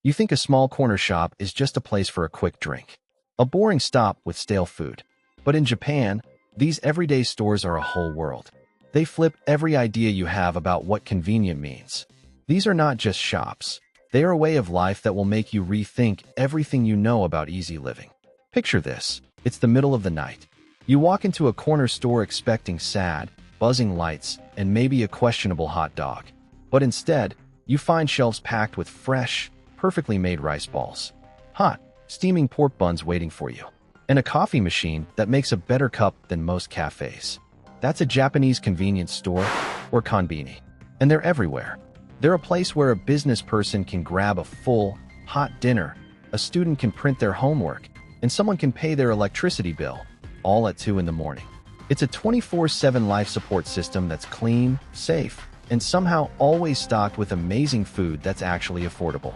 You think a small corner shop is just a place for a quick drink, a boring stop with stale food. But in Japan, these everyday stores are a whole world. They flip every idea you have about what convenient means. These are not just shops. They are a way of life that will make you rethink everything you know about easy living. Picture this. It's the middle of the night. You walk into a corner store expecting sad, buzzing lights and maybe a questionable hot dog. But instead, you find shelves packed with fresh, perfectly made rice balls, hot, steaming pork buns waiting for you, and a coffee machine that makes a better cup than most cafes. That's a Japanese convenience store, or konbini. And they're everywhere. They're a place where a business person can grab a full, hot dinner, a student can print their homework, and someone can pay their electricity bill, all at 2 in the morning. It's a 24/7 life support system that's clean, safe, and somehow always stocked with amazing food that's actually affordable.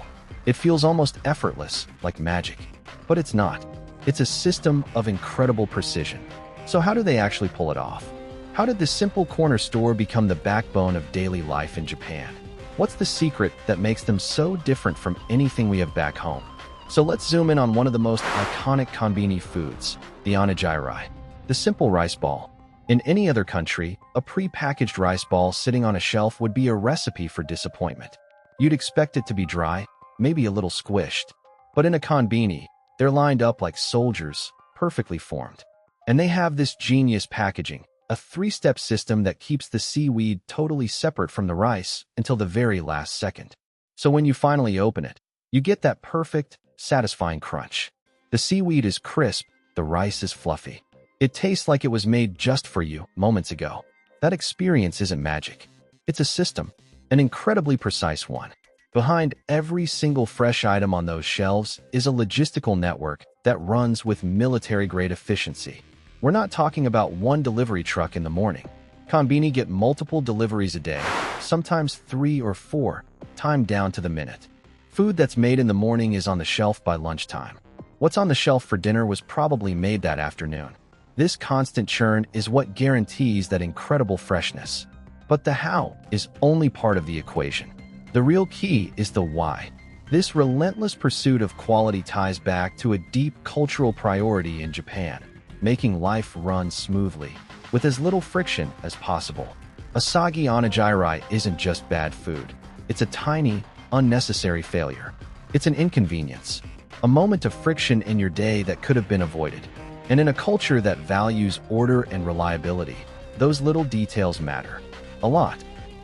It feels almost effortless, like magic. But it's not. It's a system of incredible precision. So how do they actually pull it off? How did this simple corner store become the backbone of daily life in Japan? What's the secret that makes them so different from anything we have back home? So let's zoom in on one of the most iconic konbini foods, the onigiri, the simple rice ball. In any other country, a pre-packaged rice ball sitting on a shelf would be a recipe for disappointment. You'd expect it to be dry, maybe a little squished. But in a konbini, they're lined up like soldiers, perfectly formed. And they have this genius packaging, a 3-step system that keeps the seaweed totally separate from the rice until the very last second. So when you finally open it, you get that perfect, satisfying crunch. The seaweed is crisp, the rice is fluffy. It tastes like it was made just for you moments ago. That experience isn't magic. It's a system, an incredibly precise one. Behind every single fresh item on those shelves is a logistical network that runs with military-grade efficiency. We're not talking about one delivery truck in the morning. Konbini get multiple deliveries a day, sometimes 3 or 4, timed down to the minute. Food that's made in the morning is on the shelf by lunchtime. What's on the shelf for dinner was probably made that afternoon. This constant churn is what guarantees that incredible freshness. But the how is only part of the equation. The real key is the why. This relentless pursuit of quality ties back to a deep cultural priority in Japan, making life run smoothly, with as little friction as possible. A soggy onigiri isn't just bad food. It's a tiny, unnecessary failure. It's an inconvenience, a moment of friction in your day that could have been avoided. And in a culture that values order and reliability, those little details matter a lot.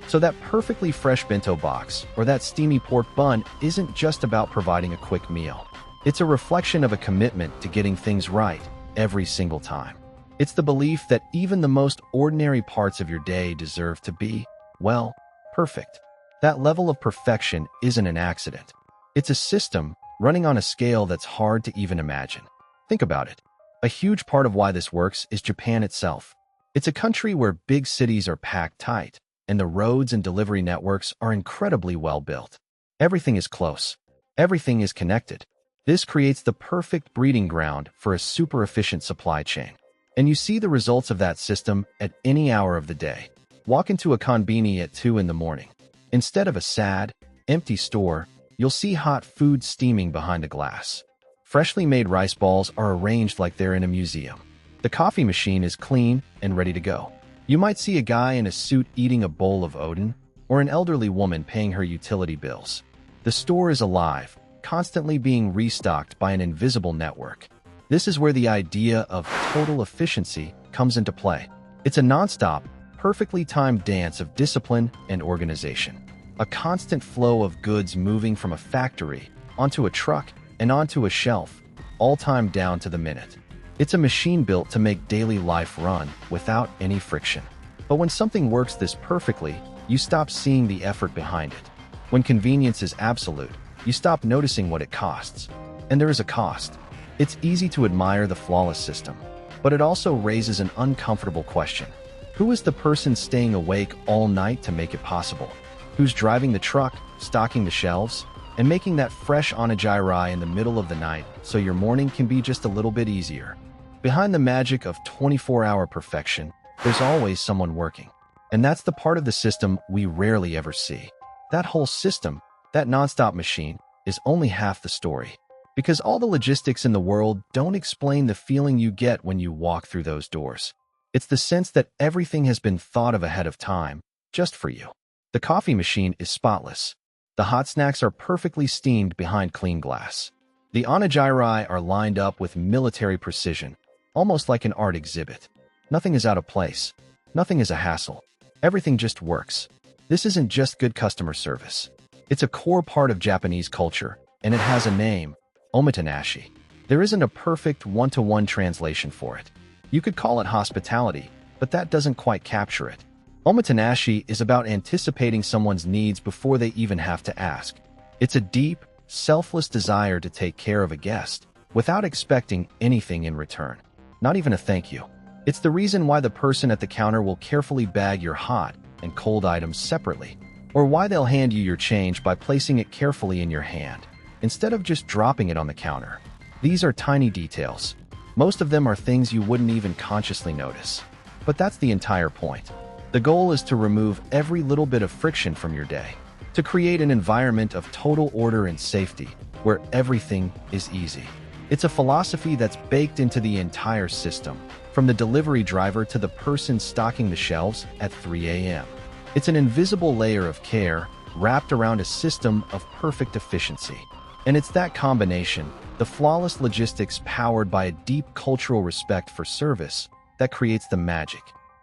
So that perfectly fresh bento box or that steamy pork bun isn't just about providing a quick meal. It's a reflection of a commitment to getting things right every single time. It's the belief that even the most ordinary parts of your day deserve to be, well, perfect. That level of perfection isn't an accident. It's a system running on a scale that's hard to even imagine. Think about it. A huge part of why this works is Japan itself. It's a country where big cities are packed tight, and the roads and delivery networks are incredibly well built. Everything is close. Everything is connected. This creates the perfect breeding ground for a super efficient supply chain. And you see the results of that system at any hour of the day. Walk into a konbini at 2 in the morning. Instead of a sad, empty store, you'll see hot food steaming behind a glass. Freshly made rice balls are arranged like they're in a museum. The coffee machine is clean and ready to go. You might see a guy in a suit eating a bowl of oden, or an elderly woman paying her utility bills. The store is alive, constantly being restocked by an invisible network. This is where the idea of total efficiency comes into play. It's a nonstop, perfectly timed dance of discipline and organization. A constant flow of goods moving from a factory onto a truck and onto a shelf, all timed down to the minute. It's a machine built to make daily life run without any friction. But when something works this perfectly, you stop seeing the effort behind it. When convenience is absolute, you stop noticing what it costs. And there is a cost. It's easy to admire the flawless system, but it also raises an uncomfortable question. Who is the person staying awake all night to make it possible? Who's driving the truck, stocking the shelves, and making that fresh onigiri in the middle of the night so your morning can be just a little bit easier? Behind the magic of 24-hour perfection, there's always someone working. And that's the part of the system we rarely ever see. That whole system, that nonstop machine, is only half the story. Because all the logistics in the world don't explain the feeling you get when you walk through those doors. It's the sense that everything has been thought of ahead of time, just for you. The coffee machine is spotless. The hot snacks are perfectly steamed behind clean glass. The onigiri are lined up with military precision, almost like an art exhibit. Nothing is out of place. Nothing is a hassle. Everything just works. This isn't just good customer service. It's a core part of Japanese culture, and it has a name, omotenashi. There isn't a perfect one-to-one translation for it. You could call it hospitality, but that doesn't quite capture it. Omotenashi is about anticipating someone's needs before they even have to ask. It's a deep, selfless desire to take care of a guest without expecting anything in return. Not even a thank you. It's the reason why the person at the counter will carefully bag your hot and cold items separately, or why they'll hand you your change by placing it carefully in your hand, instead of just dropping it on the counter. These are tiny details. Most of them are things you wouldn't even consciously notice. But that's the entire point. The goal is to remove every little bit of friction from your day, to create an environment of total order and safety, where everything is easy. It's a philosophy that's baked into the entire system, from the delivery driver to the person stocking the shelves at 3 a.m. It's an invisible layer of care wrapped around a system of perfect efficiency. And it's that combination, the flawless logistics powered by a deep cultural respect for service, that creates the magic.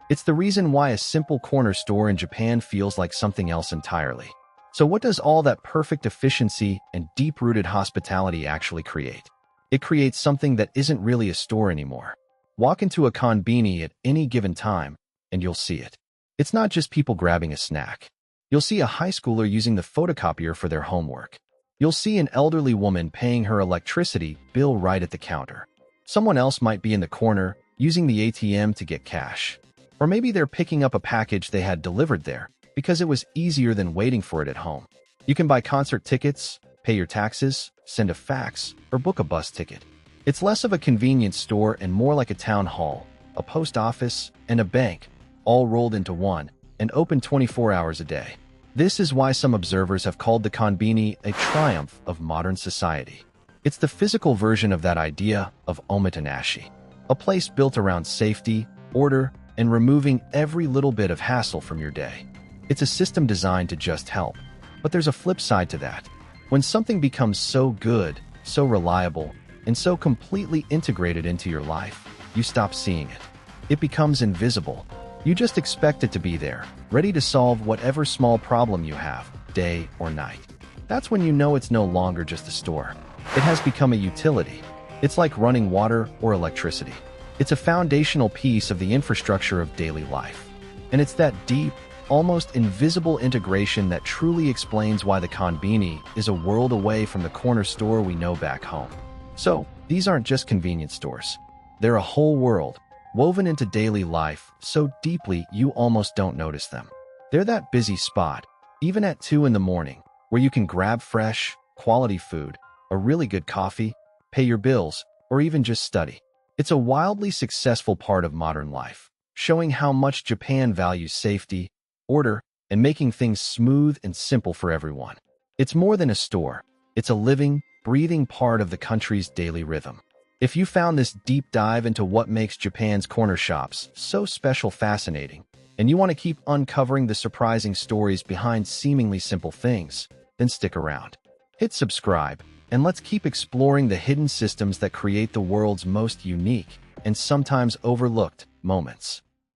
It's the reason why a simple corner store in Japan feels like something else entirely. So what does all that perfect efficiency and deep-rooted hospitality actually create? It creates something that isn't really a store anymore. Walk into a konbini at any given time, and you'll see it. It's not just people grabbing a snack. You'll see a high schooler using the photocopier for their homework. You'll see an elderly woman paying her electricity bill right at the counter. Someone else might be in the corner, using the ATM to get cash. Or maybe they're picking up a package they had delivered there, because it was easier than waiting for it at home. You can buy concert tickets, pay your taxes, send a fax, or book a bus ticket. It's less of a convenience store and more like a town hall, a post office, and a bank, all rolled into one, and open 24 hours a day. This is why some observers have called the konbini a triumph of modern society. It's the physical version of that idea of omotenashi, a place built around safety, order, and removing every little bit of hassle from your day. It's a system designed to just help. But there's a flip side to that. When something becomes so good, so reliable, and so completely integrated into your life, you stop seeing it. It becomes invisible. You just expect it to be there, ready to solve whatever small problem you have, day or night. That's when you know it's no longer just a store. It has become a utility. It's like running water or electricity. It's a foundational piece of the infrastructure of daily life. And it's that deep, almost invisible integration that truly explains why the konbini is a world away from the corner store we know back home. So, these aren't just convenience stores. They're a whole world, woven into daily life so deeply you almost don't notice them. They're that busy spot, even at 2 in the morning, where you can grab fresh, quality food, a really good coffee, pay your bills, or even just study. It's a wildly successful part of modern life, showing how much Japan values safety, order, and making things smooth and simple for everyone. It's more than a store. It's a living, breathing part of the country's daily rhythm. If you found this deep dive into what makes Japan's corner shops so special fascinating, and you want to keep uncovering the surprising stories behind seemingly simple things, then stick around. Hit subscribe, and let's keep exploring the hidden systems that create the world's most unique and sometimes overlooked moments.